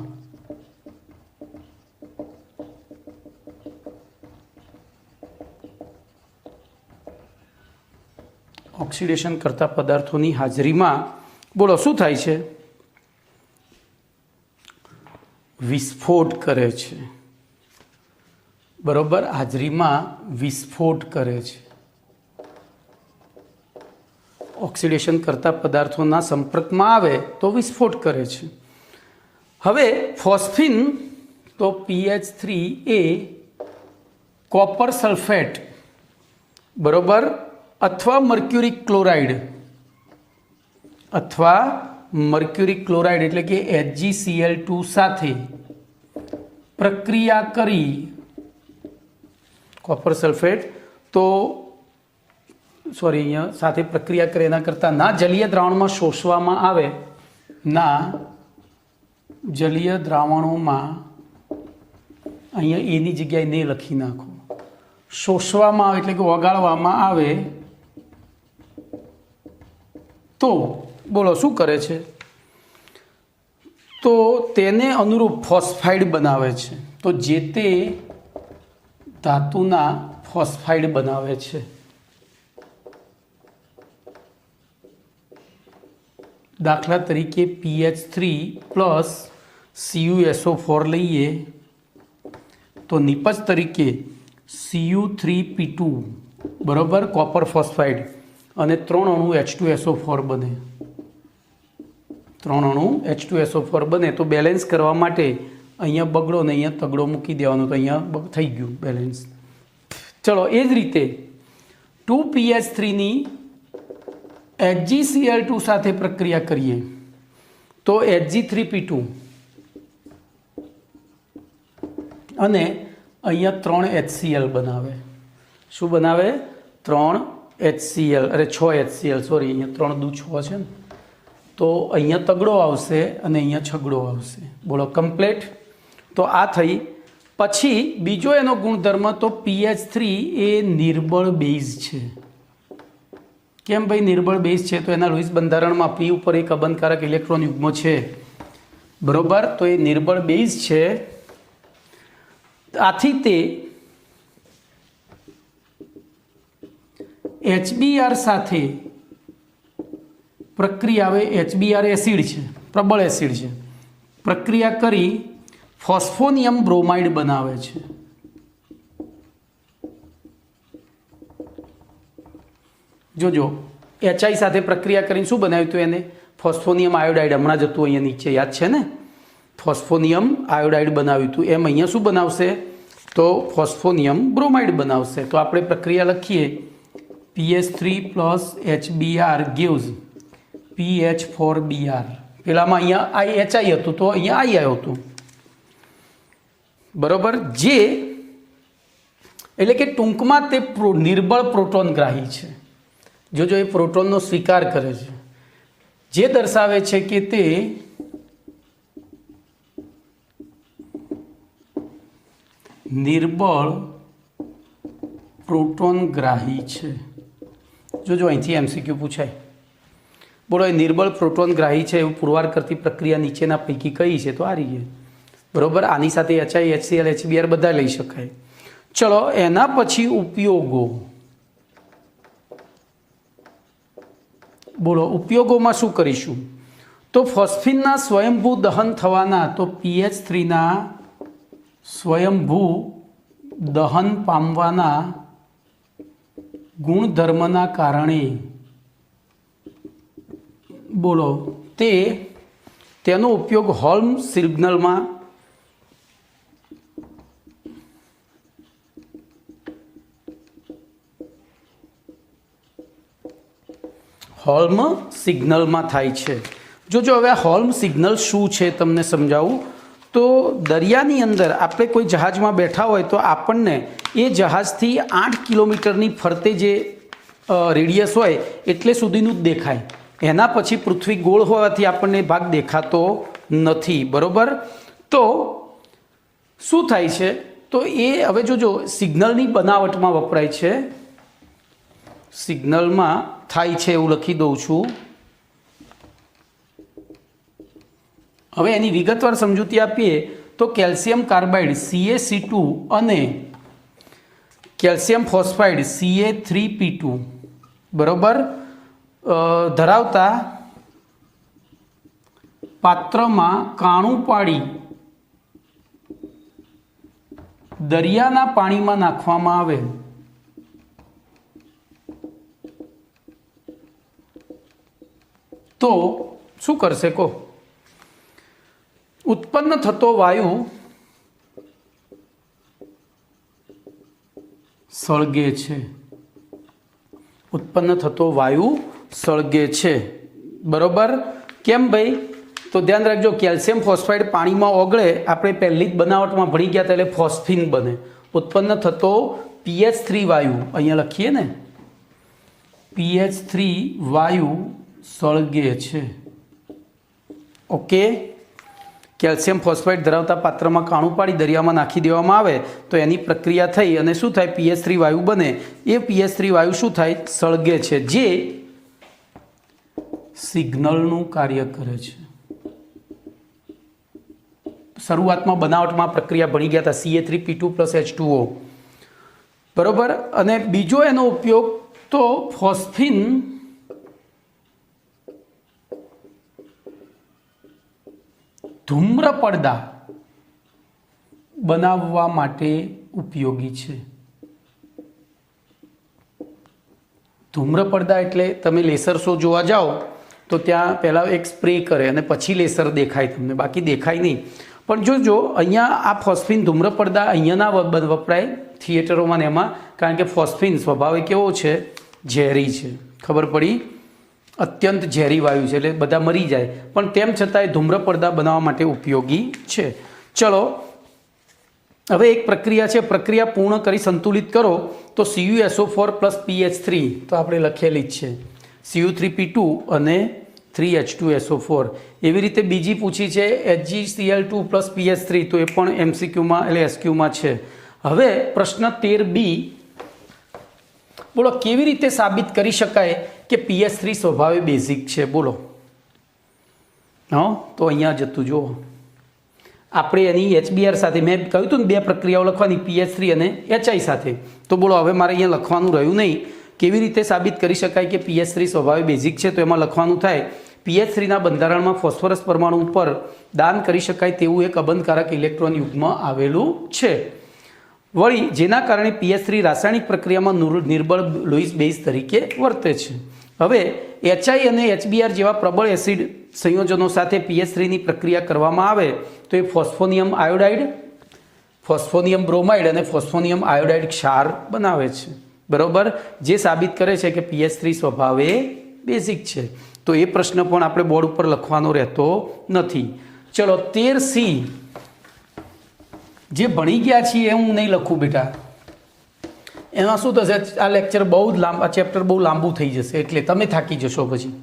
ઓક્સિડેશન કરતા પદાર્થોની હાજરીમાં બોલો શું થાય છે? વિસ્ફોટ કરે છે. બરોબર, હાજરીમાં વિસ્ફોટ કરે છે. ઓક્સિડેશન કરતા પદાર્થોના સંપર્કમાં આવે તો વિસ્ફોટ કરે છે. હવે ફોસ્ફિન તો pH3 એ કોપર સલ્ફેટ બરોબર અથવા મર્ક્યુરિક ક્લોરાઇડ એટલે કે HgCl2 સાથે પ્રક્રિયા કરી કોપર સલ્ફેટ તો અહીંયા સાથે પ્રક્રિયા કરે એના કરતાં ના જલીય દ્રાવણમાં શોષવામાં આવે, ના જલીય દ્રાવણોમાં, અહીંયા એની જગ્યાએ ને લખી નાખો, શોષવામાં આવે એટલે કે ઓગાળવામાં આવે તો બોલો શું કરે છે? તો તેને અનુરૂપ ફોસ્ફાઇડ બનાવે છે. તો જે તે ધાતુના ફોસ્ફાઇડ બનાવે છે. દાખલા તરીકે pH3 પ્લસ CuSO4 લઈએ તો નિપજ તરીકે Cu3P2 બરાબર કોપર ફોસ્ફાઇડ અને 3 અણુ H2SO4 બને. 3 અણુ H2SO4 બને તો બેલેન્સ કરવા માટે અહીંયા બગડો ને અહીંયા તગડો મૂકી દેવાનો તો અહીંયા થઈ ગયું બેલેન્સ. ચલો એ જ રીતે 2pH3ની HgCl2 સાથે પ્રક્રિયા કરીએ તો Hg3P2 અને અહીંયા 3 HCl બનાવે. શું બનાવે? 3 HCl, અરે 6 HCl, સોરી અહીંયા 3 દુ 6 છે ને, તો અહીંયા તગડો આવશે અને અહીંયા છગડો આવશે. બોલો કમ્પ્લીટ. તો આ થઈ. પછી બીજો એનો ગુણધર્મ તો pH3 એ નિર્બળ બેઝ છે. કેમ ભાઈ નિર્બળ બેઝ છે? તો એના લુઈસ બંધારણમાં P ઉપર એક અબંધકારક ઇલેક્ટ્રોન યુગ્મ છે બરોબર. તો એ નિર્બળ બેઝ છે. આથી તે HBr સાથે પ્રક્રિયા, હવે HBr એસિડ છે, પ્રબળ એસિડ છે, પ્રક્રિયા કરી ફોસ્ફોનિયમ બ્રોમાઇડ બનાવે છે. જોજો HI સાથે પ્રક્રિયા કરીને શું બનાવ્યું હતું એને? ફોસ્ફોનિયમ આયોડાઇડ. હમણાં જ હતું અહીંયા નીચે, યાદ છે ને? ફોસ્ફોનિયમ આયોડાઇડ બનાવ્યું હતું. એમ અહીંયા શું બનાવશે? તો ફોસ્ફોનિયમ બ્રોમાઇડ બનાવશે. તો આપણે પ્રક્રિયા લખીએ, PH3 plus HBr gives PH4Br. પેલામાં અહીંયા HI હતું તો અહીંયા I આવ્યું હતું, બરોબર? જે એટલે કે ટૂંકમાં તે નિર્બળ પ્રોટોનગ્રાહી છે. જોજો એ પ્રોટોનનો સ્વીકાર કરે છે, જે દર્શાવે છે કે તે નિર્બળ પ્રોટોનગ્રાહી છે. જોજો અહીંથી MCQ પૂછાય. બોલો, એ નિર્બળ પ્રોટોનગ્રાહી છે એવું પુરવાર કરતી પ્રક્રિયા નીચેના પૈકી કઈ છે? તો આ રહી, બરોબર. આની સાથે HI, HCl, HBr બધા લઈ શકાય. ચલો, એના પછી ઉપયોગો. બોલો, ઉપયોગોમાં શું કરીશું? તો ફોસ્ફિનના સ્વયંભૂ દહન થવાના, તો PH3ના સ્વયંભૂ દહન પામવાના ગુણધર્મના કારણે, બોલો, તેનો ઉપયોગ હોલ્મ સિગ્નલમાં થાય છે. જોજો હવે હોલ્મ સિગ્નલ શું છે તમને સમજાવું. તો દરિયાની અંદર આપણે કોઈ જહાજમાં બેઠા હોય તો આપણને એ જહાજથી 8 કિલોમીટરની ફરતે જે રેડિયસ હોય એટલે સુધીનું જ દેખાય. એના પછી પૃથ્વી ગોળ હોવાથી આપણને ભાગ દેખાતો નથી, બરોબર? તો શું થાય છે? તો એ હવે જોજો સિગ્નલની બનાવટમાં વપરાય છે, સિગ્નલમાં થાય છે એવું લખી દઉં છું. હવે એની વિગતવાર સમજૂતી આપીએ તો કેલ્શિયમ કાર્બાઇડ CaC2 અને કેલ્શિયમ ફોસ્ફાઇડ Ca3P2 બરોબર ધરાવતા પાત્રમાં કાણું પાડી દરિયાના પાણીમાં નાખવામાં આવે તો શું કરશે કહો? ઉત્પન્ન થતો વાયુ સળગે છે. ઉત્પન્ન થતો વાયુ સળગે છે, બરોબર? કેમ ભાઈ? તો ધ્યાન રાખજો, કેલ્શિયમ ફોસ્ફાઇડ પાણીમાં ઓગળે, આપણે પહેલી જ બનાવટમાં ભણી ગયા હતા, એટલે ફોસ્ફિન બને. ઉત્પન્ન થતો PH3 વાયુ અહીંયા લખીએ ને, PH3 વાયુ સળગે છે. ઓકે, કેલ્શિયમ ફોસ્ફાઇડ ધરાવતા પાત્રમાં કાણું પાડી દરિયામાં નાખી દેવામાં આવે તો એની પ્રક્રિયા થઈ અને શું થાય? PH3 વાયુ બને. એ PH3 વાયુ શું થાય? સળગે છે, જે સિગ્નલનું કાર્ય કરે છે. શરૂઆતમાં બનાવટમાં પ્રક્રિયા ભણી ગયા હતા, Ca3P2 + H2O, બરોબર? અને બીજો એનો ઉપયોગ તો ફોસ્ફિન ધૂમ્ર પડદા બનાવવા માટે ઉપયોગી છે. ધૂમ્ર પડદા એટલે તમે લેસર શો જોવા જાઓ તો ત્યાં પહેલાં એક સ્પ્રે કરે અને પછી લેસર દેખાય તમને, બાકી દેખાય નહીં. પણ જોજો અહીંયા આ ફોસ્ફિન ધૂમ્ર પડદા અહીંયા ના વપરાય થિયેટરોમાં ને એમાં, કારણ કે ફોસ્ફિન સ્વભાવે કેવો છે? ઝેરી છે. ખબર પડી? અત્યંત ઝેરી વાયુ છે, એટલે બધા મરી જાય. પણ તેમ છતાંય ધૂમ્ર પડદા બનાવવા માટે ઉપયોગી છે. ચલો, હવે એક પ્રક્રિયા છે, પ્રક્રિયા પૂર્ણ કરી સંતુલિત કરો તો CuSO4 + PH3, તો આપણે લખેલી જ છે, Cu3P2 અને 3H2SO4. એવી રીતે બીજી પૂછી છે HgCl2 + PH3, તો એ પણ MCQમાં એટલે SQમાં છે. હવે પ્રશ્ન 13B, બોલો, કેવી રીતે સાબિત કરી શકાય કે PH3 સ્વભાવે બેઝિક છે? બોલો. તો અહીંયા જતું જુઓ, આપણે એની HBr સાથે મેં કહ્યું હતું ને બે પ્રક્રિયાઓ લખવાની, PH3 અને HI સાથે. તો બોલો, હવે મારે અહીંયા લખવાનું રહ્યું નહીં કેવી રીતે સાબિત કરી શકાય કે PH3 સ્વભાવે બેઝિક છે? તો એમાં લખવાનું થાય PH3ના બંધારણમાં ફોસ્ફરસ પરમાણુ ઉપર દાન કરી શકાય તેવું એક અબંધકારક ઇલેક્ટ્રોન યુગ્મ આવેલું છે, વળી જેના કારણે PH3 રાસાયણિક પ્રક્રિયામાં નિર્બળ લોઇસ બેઝ તરીકે વર્તે છે. હવે HI અને HBr જેવા પ્રબળ એસિડ સંયોજનો સાથે PH3ની પ્રક્રિયા કરવામાં આવે તો એ ફોસ્ફોનિયમ આયોડાઇડ, ફોસ્ફોનિયમ બ્રોમાઇડ અને ફોસ્ફોનિયમ આયોડાઇડ ક્ષાર બનાવે છે. બરોબર, જે સાબિત કરે છે કે PH3 સ્વભાવે બેઝિક છે. તો એ પ્રશ્ન પણ આપણે બોર્ડ ઉપર લખવાનો રહેતો નથી. ચલો 13C જે ભણી ગયા છીએ એ હું નહીં લખું બેટા, એમાં શું થશે, આ લેક્ચર બહુ જ લાંબા, ચેપ્ટર બહુ લાંબુ થઈ જશે એટલે તમે થાકી જશો પછી.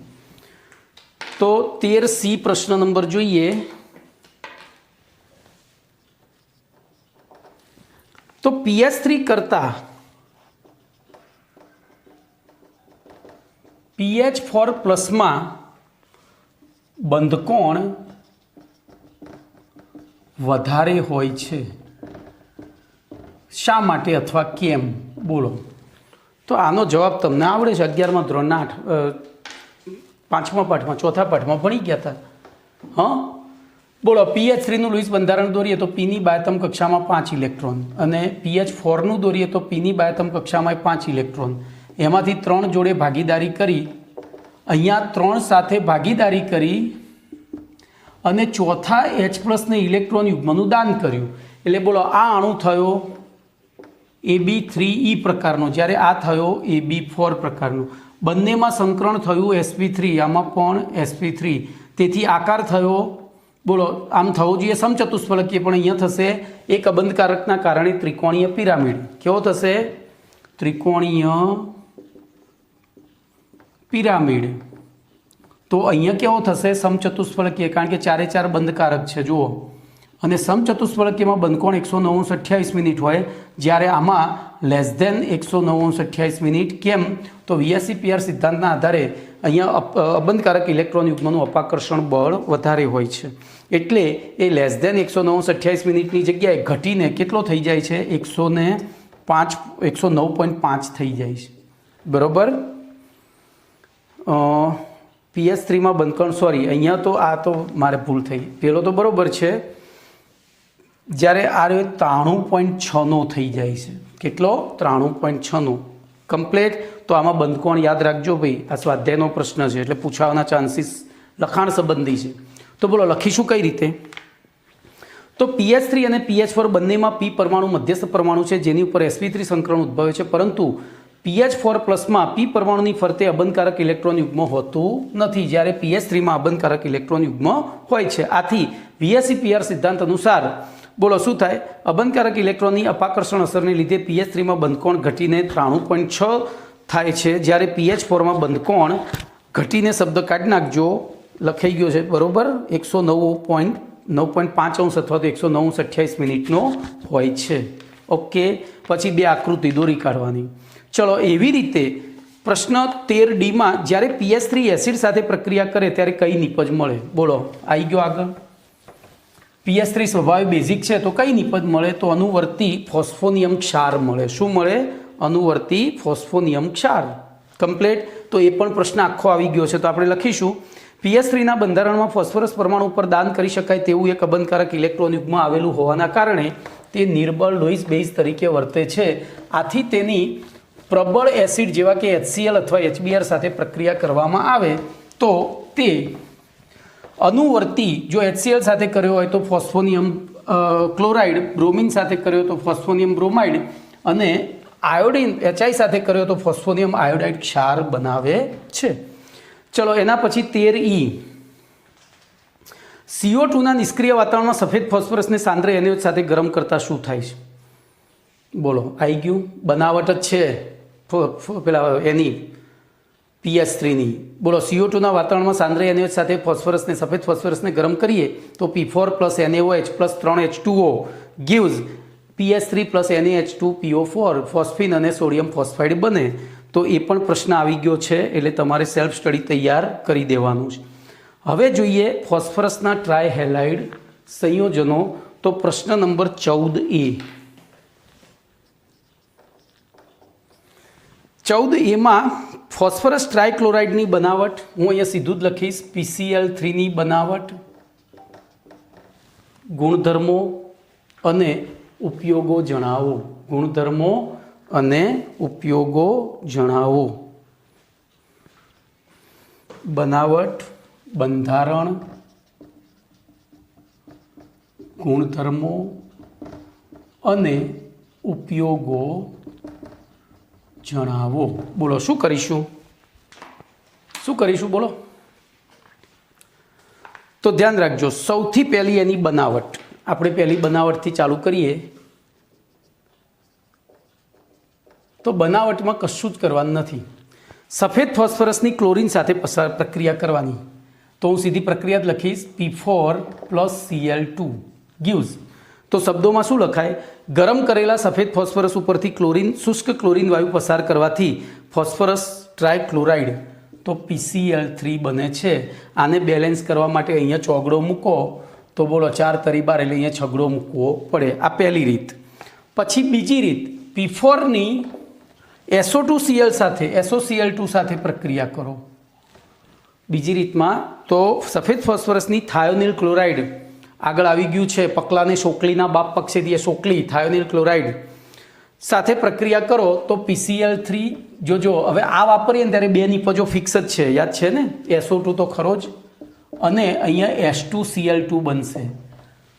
તો 13C પ્રશ્ન નંબર જોઈએ. તો PH3 કરતા PH4 પ્લસમાં બંધકોણ વધારે હોય છે, શા માટે અથવા કેમ? બોલો. તો આનો જવાબ તમને આવડે છે, 11મા ધોરણના 5મા પાઠમાં, ચોથા પાઠમાં ભણી ગયા હતા. હા, બોલો. PH3નું લૂઇસ બંધારણ દોરીએ તો Pની બાયતમ કક્ષામાં 5 ઇલેક્ટ્રોન અને PH4નું દોરીએ તો Pની બાયતમ કક્ષામાં 5 ઇલેક્ટ્રોન. એમાંથી 3 જોડે ભાગીદારી કરી, અહીંયા 3 સાથે ભાગીદારી કરી અને ચોથા H+ ને ઇલેક્ટ્રોન યુગ્મનું દાન કર્યું. એટલે બોલો, આ અણુ થયો AB3E પ્રકારનો, જ્યારે આ થયો AB4 પ્રકારનો. બંનેમાં સંકરણ થયું sp3, આમાં પણ sp3. તેથી આકાર થયો, બોલો, આમ થવો જોઈએ સમચતુષ્ફલકીય, પણ અહીંયા થશે એક અબંધકારકના કારણે ત્રિકોણીય પિરામિડ. કેવો થશે? ત્રિકોણીય પિરામિડ. તો અહીંયા કેવો થશે? સમચતુષ્ફલકીય, કારણ કે 4 4 બંધકારક છે જુઓ. અને સમચતુષ્ફલકીયમાં બંધકોણ 109:28 હોય, જ્યારે આમાં લેસ ધેન 109:28. કેમ? તો VSEPR સિદ્ધાંતના આધારે અહીંયા અબંધકારક ઇલેક્ટ્રોન યુગ્મનું અપાકર્ષણ બળ વધારે હોય છે, એટલે એ લેસ ધેન 109:28ની જગ્યાએ ઘટીને કેટલો થઈ જાય છે? 109.5 થઈ જાય છે. બરોબર. PH3માં બંધકોણ, સોરી, અહીંયા તો આ તો મારે ભૂલ થઈ, પેલો તો બરોબર છે, જ્યારે આ 93.6નો થઈ જાય છે. કેટલો? 93.6નો કમ્પ્લેટ. તો આમાં બંધકોણ યાદ રાખજો ભાઈ, આ સ્વાધ્યાયનો પ્રશ્ન છે એટલે પૂછાવાના ચાન્સીસ લખાણ સંબંધી છે. તો બોલો, લખીશું કઈ રીતે? તો PH3 અને PH4 બંનેમાં P પરમાણુ મધ્યસ્થ પરમાણુ છે, જેની ઉપર sp3 સંકરણ ઉદ્ભવે છે, પરંતુ PH4 પ્લસમાં P પરમાણુની ફરતે અબંધકારક ઇલેક્ટ્રોન યુગ્મ હોતું નથી, જ્યારે PH3માં અબંધકારક ઇલેક્ટ્રોન યુગ્મ હોય છે. આથી VSEPR સિદ્ધાંત અનુસાર બોલો શું થાય? અબંધકારક ઇલેક્ટ્રોનની અપાકર્ષણ અસરને લીધે PH3માં બંધકોણ ઘટીને 93.6 થાય છે, જ્યારે PH4માં બંધકોણ ઘટીને, શબ્દ કાઢી નાખજો, લખાઈ ગયો છે બરોબર, 109.5 અથવા તો 109:28 હોય છે. ઓકે. પછી 2 આકૃતિ દોરી કાઢવાની. ચલો, એવી રીતે પ્રશ્ન 13Dમાં જ્યારે PH3 એસિડ સાથે પ્રક્રિયા કરે ત્યારે કઈ નિપજ મળે? બોલો, આવી ગયો આગળ. PH3 સ્વભાવે બેઝિક છે તો કઈ નિપજ મળે? તો અનુવર્તી ફોસ્ફોનિયમ ક્ષાર મળે. શું મળે? અનુવર્તી ફોસ્ફોનિયમ ક્ષાર. કમ્પ્લીટ. તો એ પણ પ્રશ્ન આખો આવી ગયો છે, તો આપણે લખીશું PH3ના બંધારણમાં ફોસ્ફરસ પરમાણુ ઉપર દાન કરી શકાય તેવું એક અબંધકારક ઇલેક્ટ્રોન યુગ્મ આવેલું હોવાના કારણે તે નિર્બળ લોઇસ બેઝ તરીકે વર્તે છે. આથી તેની પ્રબળ એસિડ જેવા કે HCl અથવા HBr સાથે પ્રક્રિયા કરવામાં આવે તો તે અનુવર્તી, જો HCl સાથે કર્યો હોય તો ફોસ્ફોનિયમ ક્લોરાઇડ, બ્રોમિન સાથે કર્યો તો ફોસ્ફોનિયમ બ્રોમાઇડ અને આયોડિન HI સાથે કર્યો તો ફોસ્ફોનિયમ આયોડાઇડ ક્ષાર બનાવે છે. ચલો, એના પછી 13E. CO2ના નિષ્ક્રિય વાતાવરણમાં સફેદ ફોસ્ફરસને સાંદ્ર NaOH સાથે ગરમ કરતા શું થાય છે? બોલો, આવી ગયું. બનાવટ જ છે પેલા એની PH3ની. બોલો, CO2ના વાતાવરણમાં સાંદ્ર NaOH સાથે ફોસ્ફરસને, સફેદ ફોસ્ફરસને ગરમ કરીએ તો P4 + NaOH + 3H2O gives PH3 + NaH2PO4 phosphine અને સોડિયમ ફોસ્ફાઇડ બને. તો એ પણ પ્રશ્ન આવી ગયો છે, એટલે તમારે સેલ્ફ સ્ટડી તૈયાર કરી દેવાનું છે. હવે જોઈએ ફોસ્ફરસના ટ્રાયહેલાઇડ સંયોજનો. તો પ્રશ્ન નંબર 14A. 14 એમાં ફોસ્ફરસ ટ્રાયક્લોરાઇડની બનાવટ હું અહીંયા સીધું જ લખીશ PCl3ની બનાવટ, ગુણધર્મો અને ઉપયોગો જણાવો. ગુણધર્મો અને ઉપયોગો જણાવો. બનાવટ, બંધારણ, ગુણધર્મો અને ઉપયોગો જણાવો. બોલો શું કરીશું? બોલો. તો ધ્યાન રાખજો, સૌથી પહેલી એની બનાવટ. આપણે પહેલી બનાવટથી ચાલુ કરીએ. તો બનાવટમાં કશું જ કરવાનું નથી. સફેદ ફોસ્ફરસની ક્લોરીન સાથે પ્રક્રિયા કરવાની. તો હું સીધી પ્રક્રિયા જ લખીશ P4 + Cl2 gives. તો શબ્દોમાં શું લખાય? ગરમ કરેલા સફેદ ફોસ્ફરસ ઉપરથી ક્લોરીન શુષ્ક ક્લોરીન વાયુ પસાર કરવાથી ફોસ્ફરસ ટ્રાયક્લોરાઇડ તો PCl3 બને છે. આને બેલેન્સ કરવા માટે અહીંયા ચોગડો મૂકો તો બોલો 4 તરી 12 એટલે અહીંયા છગડો મૂકવો પડે. આ પહેલી રીત. પછી બીજી રીત, P4ની SO2Cl સાથે SOCl2 સાથે પ્રક્રિયા કરો. બીજી રીતમાં તો સફેદ ફોસ્ફરસની થાયોનિલ ક્લોરાઇડ આગળ આવી ગયું છે, પકલાને શોકલીના બાપ પક્ષેથી એ શોકલી થાયોનિલ ક્લોરાઇડ સાથે પ્રક્રિયા કરો તો PCl3 જોજો. હવે આ વાપરીએ ને ત્યારે બે નિપજો ફિક્સ જ છે, યાદ છે ને? SO2 તો ખરો જ, અને અહીંયા H2Cl2 બનશે.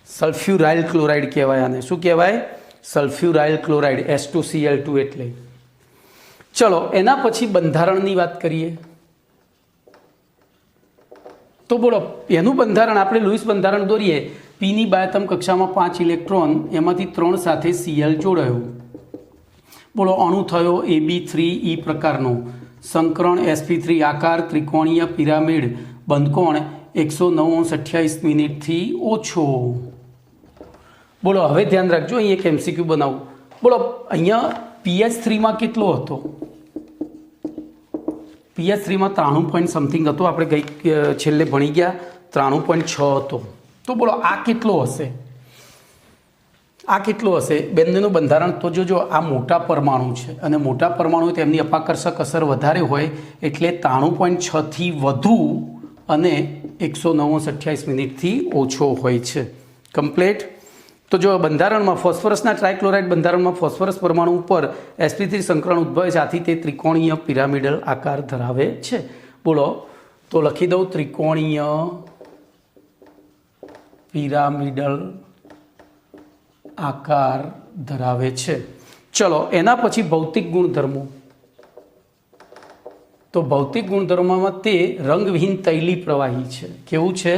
સલ્ફ્યુરાઇલ ક્લોરાઇડ કહેવાય આને. શું કહેવાય? સલ્ફ્યુરાઇલ ક્લોરાઇડ, H2Cl2 એટલે. ચલો એના પછી બંધારણની વાત કરીએ. તો બોલો એનું બંધારણ આપણે લુઈસ બંધારણ દોરીએ. પીની બાયતમ કક્ષામાં 5 ઇલેક્ટ્રોન, એમાંથી 3 સાથે Cl જોડાયો. બોલો અણુ થયો AB3E પ્રકારનો, સંકરણ sp3 આકાર, ત્રિકોણીય પિરામિડ, બંધકોણ 109:28 થી ઓછો. બોલો હવે ધ્યાન રાખજો, અહીં એક MCQ બનાવું. બોલો અહીંયા PH3માં કેટલો હતો? PH3માં 93 પોઈન્ટ સમથિંગ હતો. આપણે ગઈ છેલ્લે ભણી ગયા 93.6 હતો. તો બોલો આ કેટલો હશે? બંનેનું બંધારણ તો જોજો, આ મોટા પરમાણુ છે અને મોટા પરમાણુ તેમની અપાકર્ષક અસર વધારે હોય એટલે 93.6 થી વધુ અને 109:28 થી ઓછો હોય છે. કમ્પ્લીટ. તો જો બંધારણમાં ફોસ્ફરસના ટ્રાયક્લોરાઇડ બંધારણમાં ફોસ્ફરસ પરમાણુ ઉપર sp3 સંકરણ ઉદ્ભવે છે, આથી તે ત્રિકોણીય પિરામિડલ આકાર ધરાવે છે. બોલો તો લખી દઉં ત્રિકોણીય પિરામિડલ આકાર ધરાવે છે. ચલો એના પછી ભૌતિક ગુણધર્મો. તો ભૌતિક ગુણધર્મોમાં તે રંગવિહીન તૈલી પ્રવાહી છે. કેવું છે?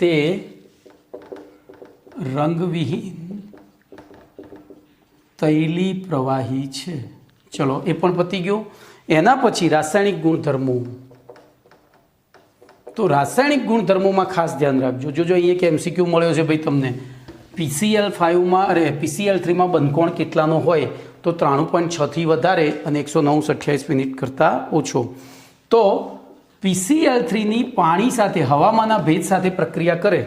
તે રંગવિહીન તૈલી પ્રવાહી છે. ચલો એ પણ પતી ગયું. એના પછી રાસાયણિક ગુણધર્મો. તો રાસાયણિક ગુણધર્મોમાં ખાસ ધ્યાન રાખજો. જોજો અહીંયા કે MCQ મળ્યો છે ભાઈ તમને. PCl3માં બંધકોણ કેટલાનો હોય? તો 93.6 થી વધારે અને 109:28 કરતાં ઓછો. તો PCl3ની પાણી સાથે હવામાંના ભેજ સાથે પ્રક્રિયા કરે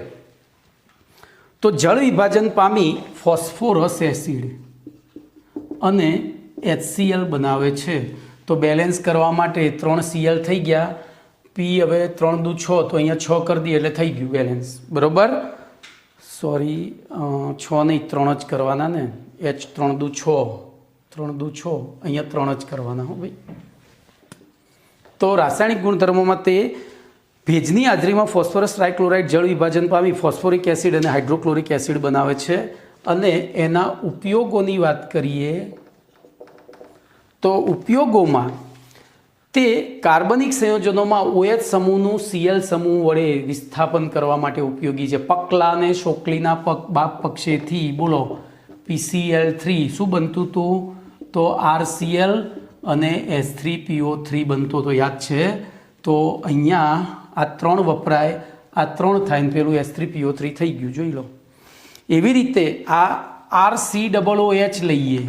તો જળ વિભાજન પામી ફોસ્ફોરસ એસિડ અને HCl બનાવે છે. તો બેલેન્સ કરવા માટે 3 Cl થઈ ગયા, P હવે 3 દુ 6, તો અહીંયા 6 કરી દઈએ એટલે થઈ ગયું બેલેન્સ. બરાબર? સોરી 6 નહીં 3 જ કરવાના ને. H 3 દુ 6, અહીંયા 3 જ કરવાના હો ભાઈ. તો રાસાયણિક ગુણધર્મોમાં તે ભેજની હાજરીમાં ફોસ્ફરસ ટ્રાયક્લોરાઇડ જળ વિભાજન પામી ફોસ્ફોરિક એસિડ અને હાઇડ્રોક્લોરિક એસિડ બનાવે છે. અને એના ઉપયોગોની વાત કરીએ તો ઉપયોગોમાં તે કાર્બનિક સંયોજનોમાં OH સમૂહનું Cl સમૂહ વડે વિસ્થાપન કરવા માટે ઉપયોગી છે. પકલા અને શોકલીના બાપ પક્ષેથી બોલો PCl3 શું બનતું હતું? તો RCl અને H3PO3 બનતો તો યાદ છે. તો અહીંયા આ 3 વપરાય, આ 3 થાય ને પેલું H3PO3 થઈ ગયું, જોઈ લો. એવી રીતે આ RCOOH લઈએ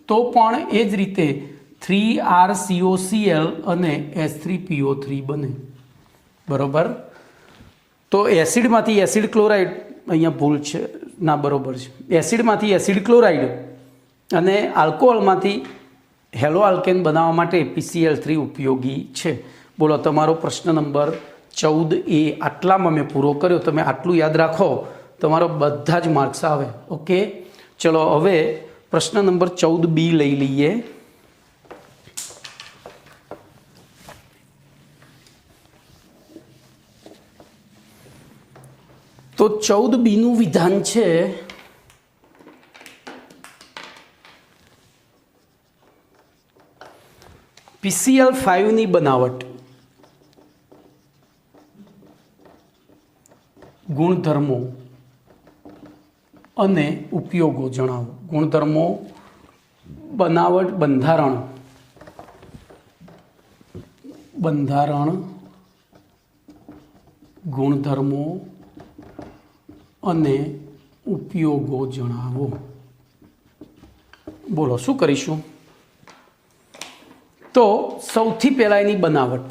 તો પણ એ જ રીતે 3RCOCl અને H3PO3 બને. બરાબર? તો એસિડમાંથી એસિડ ક્લોરાઇડ, અહીંયા ભૂલ છે ના બરાબર છે, એસિડમાંથી એસિડ ક્લોરાઇડ અને આલ્કોહોલમાંથી હેલો આલ્કેન બનાવવા માટે PCl3 ઉપયોગી છે. બોલો તમારો પ્રશ્ન નંબર 14A આટલામાં મેં પૂરો કર્યો. તમે આટલું યાદ રાખો, તમારો બધા જ માર્ક્સ આવે. ઓકે, ચલો હવે પ્રશ્ન નંબર 14B લઈ લઈએ. તો 14B નું વિધાન છે PCl5 ની બનાવટ, ગુણધર્મો અને ઉપયોગો જણાવો. ગુણધર્મો, બનાવટ, બંધારણ, ગુણધર્મો અને ઉપયોગો જણાવો. બોલો શું કરીશું? તો સૌથી પહેલા એની બનાવટ.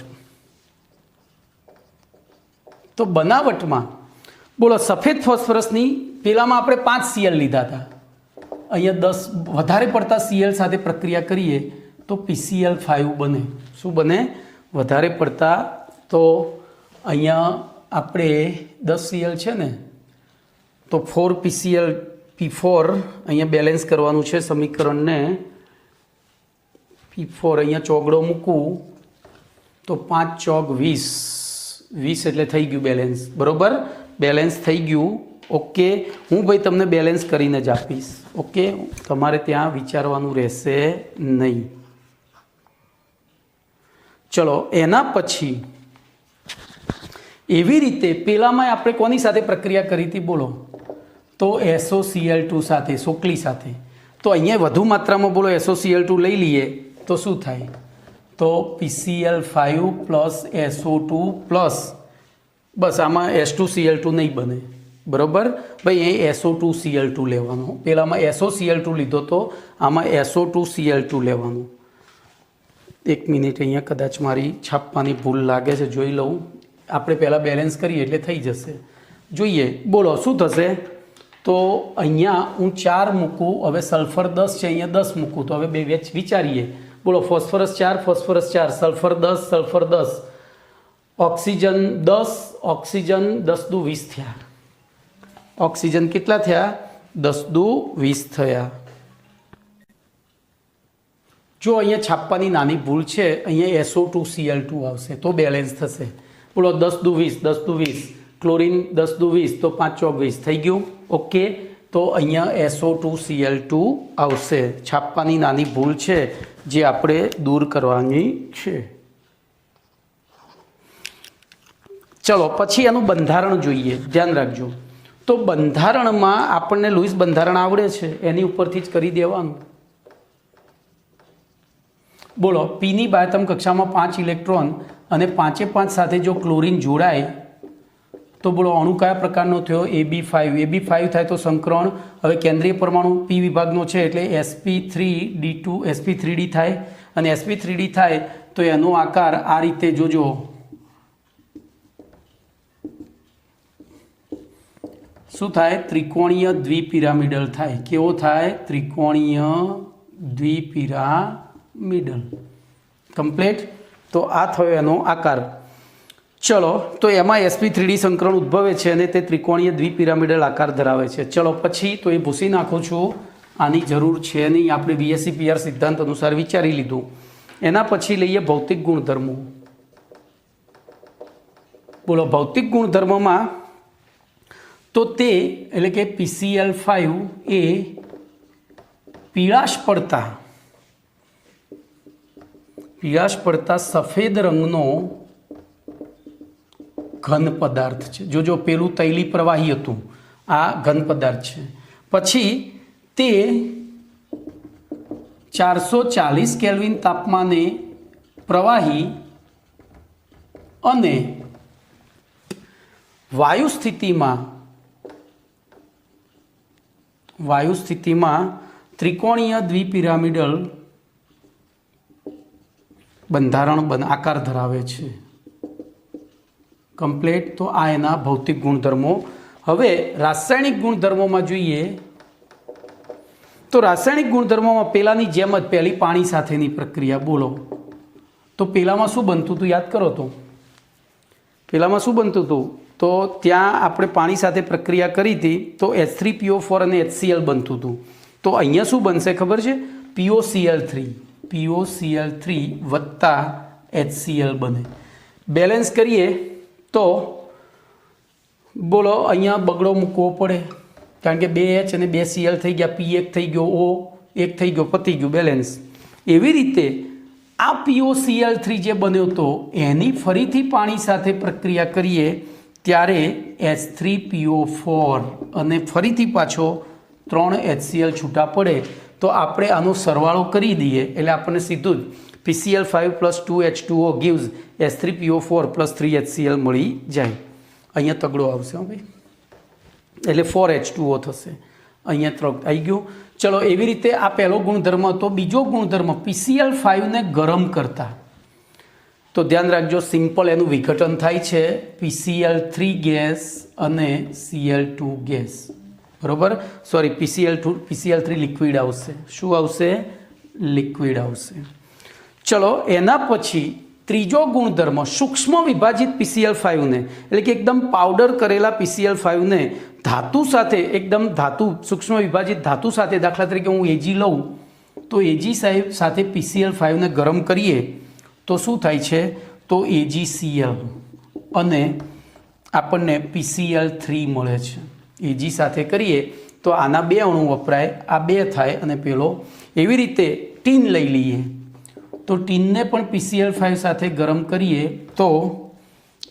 તો બનાવટમાં બોલો સફેદ ફોસ્ફરસની પેલામાં આપણે 5 Cl લીધા હતા. અહીંયા 10 વધારે પડતા Cl સાથે પ્રક્રિયા કરીએ તો PCl5 બને. શું બને? વધારે પડતા. તો અહીંયા આપણે 10 Cl છે ને, તો 4 PCl P4 અહીંયા બેલેન્સ કરવાનું છે સમીકરણને. P4 અહીંયા ચોગડો મૂકું તો 5 ચોક 20 એટલે થઈ ગયું બેલેન્સ. બરોબર, બેલેન્સ થઈ ગયું. ઓકે, હું ભાઈ તમને બેલેન્સ કરીને જ આપીશ. ઓકે, તમારે ત્યાં વિચારવાનું રહેશે નહીં. ચલો એના પછી એવી રીતે પેલામાં આપણે કોની સાથે પ્રક્રિયા કરી હતી બોલો? તો SOCl2 સાથે, સોકલી સાથે. તો અહીંયા વધુ માત્રામાં બોલો SOCl2 લઈ લઈએ તો શું થાય? તો PCl5 પ્લસ SO2 પ્લસ, બસ આમાં H2Cl2 નહીં બને. બરાબર ભાઈ, એ SO2Cl2 લેવાનો. પેલામાં SOCl2 લીધો તો આમાં SO2Cl2 લેવાનું. એક મિનિટ, અહીંયા કદાચ મારી છાપવાની ભૂલ લાગે છે, જોઈ લઉં. આપણે પહેલાં બેલેન્સ કરીએ એટલે થઈ જશે. જોઈએ બોલો શું થશે? તો અહીંયા હું 4 મૂકું, હવે સલ્ફર 10 છે, અહીંયા 10 મૂકું, તો હવે બે વિચારીએ. બોલો phosphorus 4, phosphorus 4, sulphur 10, sulphur 10, oxygen 10, oxygen 10 દુ 20 થયા. ઓક્સિજન કેટલા થયા? 10 દુ 20 થયા. જો અહીંયા છાપવાની નાની ભૂલ છે, અહીંયા SO2Cl2 આવશે તો બેલેન્સ થશે. બોલો 10 દુ 20, 10 દુ 20, ક્લોરીન 10 દુ 20, તો 5 ચોક 20 થઈ ગયું. ઓકે, તો અહીંયા SO2Cl2 આવશે. છાપવાની નાની ભૂલ છે જે આપણે દૂર કરવાની છે. ચલો પછી એનું બંધારણ જોઈએ, ધ્યાન રાખજો. તો બંધારણમાં આપણને લુઈસ બંધારણ આવડે છે, એની ઉપરથી જ કરી દેવાનું. બોલો પીની બાહ્યતમ કક્ષામાં 5 ઇલેક્ટ્રોન અને 5 સાથે જો ક્લોરીન જોડાય તો બોલો અણુ કયા પ્રકારનો થયો? AB5. AB5 થાય તો સંકરણ. હવે કેન્દ્રીય પરમાણુ P વિભાગનો છે એટલે sp3d2 sp3d થાય, અને sp3d થાય તો એનો આકાર આ રીતે જોજો. શું થાય? ત્રિકોણીય દ્વિપિરામિડલ થાય. કેવો થાય? ત્રિકોણીય દ્વિપિરામિડલ. કમ્પ્લીટ. તો આ થયો એનો આકાર. ચલો તો એમાં sp3d સંકરણ ઉદ્ભવે છે અને તે ત્રિકોણીય દ્વિપિરામિડલ આકાર ધરાવે છે. ચલો પછી તો એ ભૂસી નાખું છું, આની જરૂર છે નહીં, આપણે BSc-PR સિદ્ધાંત અનુસાર વિચારી લીધું. એના પછી લઈએ ભૌતિક ગુણધર્મો. બોલો ભૌતિક ગુણધર્મમાં તો તે એટલે કે PCl5 એ પીળાશ પડતા સફેદ રંગનો ઘન પદાર્થ છે. જો પેલું તૈલી પ્રવાહી હતું, આ ઘન પદાર્થ છે. પછી તે 440 કેલ્વિન તાપમાને પ્રવાહી અને વાયુ સ્થિતિમાં ત્રિકોણીય દ્વિપિરામિડલ બંધારણ આકાર ધરાવે છે. કમ્પ્લીટ. તો આ એના ભૌતિક ગુણધર્મો. હવે રાસાયણિક ગુણધર્મોમાં જોઈએ તો રાસાયણિક ગુણધર્મોમાં પહેલાંની જેમ જ પહેલી પાણી સાથેની પ્રક્રિયા બોલો. તો પહેલાંમાં શું બનતું હતું યાદ કરો તો. પહેલાંમાં શું બનતું હતું તો ત્યાં આપણે પાણી સાથે પ્રક્રિયા કરી હતી તો H3PO4 અને HCl બનતું હતું. તો અહીંયા શું બનશે ખબર છે? POCl3 વત્તા HCl બને. બેલેન્સ કરીએ તો બોલો અહીંયા બગડો મૂકવો પડે કારણ કે 2H અને 2Cl થઈ ગયા, P એક થઈ ગયો, O એક થઈ ગયો, પતી ગયું બેલેન્સ. એવી રીતે આ POCl3 જે બન્યો હતો એની ફરીથી પાણી સાથે પ્રક્રિયા કરીએ ત્યારે H3PO4 અને ફરીથી પાછો 3 HCl છૂટા પડે તો આપણે આનો સરવાળો કરી દઈએ એટલે આપણને સીધું જ PCl5 + 2H2O gives H3PO4 + 3HCl મળી જાય. અહીંયા તગડો આવશે હો ભાઈ, એટલે 4H2O થશે. અહીંયા ત્રણ આવી ગયું. ચલો એવી રીતે આ પહેલો ગુણધર્મ હતો. બીજો ગુણધર્મ PCl5 ને ગરમ કરતા. તો ધ્યાન રાખજો, સિમ્પલ એનું વિઘટન થાય છે PCl3 ગેસ અને Cl2 ગેસ. બરોબર, સોરી PCl3 લિક્વિડ આવશે. શું આવશે? લિક્વિડ આવશે. ચલો એના પછી ત્રીજો ગુણધર્મ સૂક્ષ્મ વિભાજિત PCl5 ને એટલે કે એકદમ પાવડર કરેલા PCl5 ને ધાતુ સાથે એકદમ સૂક્ષ્મ વિભાજિત ધાતુ સાથે, દાખલા તરીકે હું Ag લઉં તો Ag સાથે PCl5 ને ગરમ કરીએ તો શું થાય છે? તો AgCl અને આપણને PCl3 મળે છે. Ag સાથે કરીએ તો આના 2 અણુ વપરાય, આ 2 થાય અને પેલો. એવી રીતે ટીન લઈ લઈએ તો ટીનને પણ PCl5 સાથે ગરમ કરીએ તો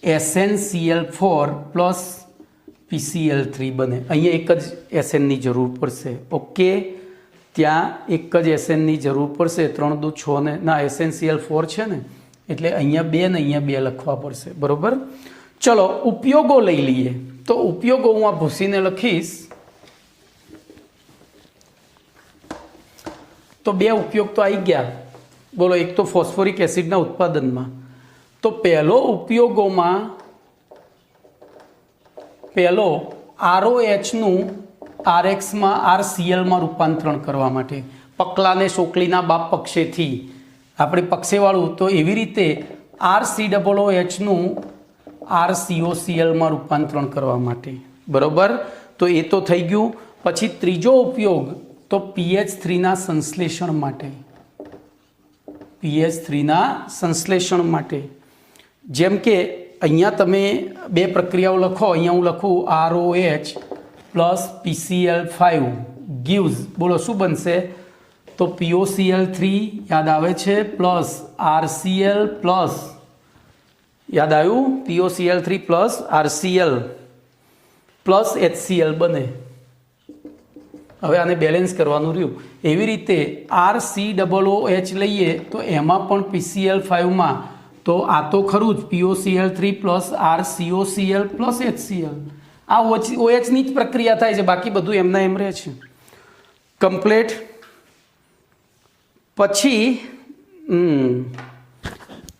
SnCl4 + PCl3 બને. અહીંયા એક જ Snની જરૂર પડશે. ઓકે, ત્યાં એક જ Snની જરૂર પડશે. 3 × 2 = 6 ને ના SnCl4 છે ને એટલે અહીંયા 2 ને અહીંયા 2 લખવા પડશે. બરોબર. ચલો ઉપયોગો લઈ લઈએ. તો ઉપયોગો હું આ ભૂસીને લખીશ. તો 2 ઉપયોગ તો આવી ગયા. બોલો, એક તો ફોસ્ફોરિક એસિડના ઉત્પાદનમાં. તો પહેલો ઉપયોગોમાં પહેલો ROHનું RXમાં RClમાં રૂપાંતરણ કરવા માટે પકલાને સોકલીના બાપ પક્ષેથી આપણે પક્ષેવાળું. તો એવી રીતે RCOOHનું RCOClમાં રૂપાંતરણ કરવા માટે. બરોબર, તો એ તો થઈ ગયું. પછી ત્રીજો ઉપયોગ તો PH3ના સંશ્લેષણ માટે. PH3ના સંશ્લેષણ માટે જેમ કે અહીંયા તમે 2 પ્રક્રિયાઓ લખો. અહીંયા હું લખું ROH + PCl5 gives, બોલો શું બનશે? તો POCl3 યાદ આવે છે પ્લસ RCl પ્લસ, યાદ આવ્યું? POCl3 + RCl + HCl બને. હવે આને બેલેન્સ કરવાનું રહ્યું. એવી રીતે RCOOH લઈએ તો એમાં પણ PCl5માં તો આ તો ખરું જ POCl3 + RCOCl + HCl. આ OHની જ પ્રક્રિયા થાય છે, બાકી બધું એમના એમ રહે છે. કમ્પ્લીટ. પછી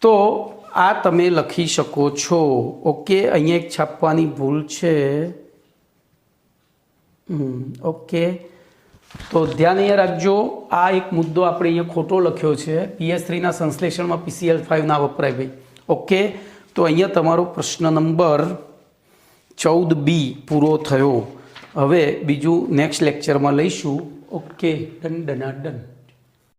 તો આ તમે લખી શકો છો. ઓકે, અહીંયા એક છાપવાની ભૂલ છે. ઓકે, તો ધ્યાન અહીંયા રાખજો. આ એક મુદ્દો આપણે અહીંયા ખોટો લખ્યો છે. PH3ના સંશ્લેષણમાં PCl5 ના વપરાય ભાઈ. ઓકે, તો અહીંયા તમારો પ્રશ્ન નંબર 14B પૂરો થયો. હવે બીજું નેક્સ્ટ લેક્ચરમાં લઈશું. Okay, done.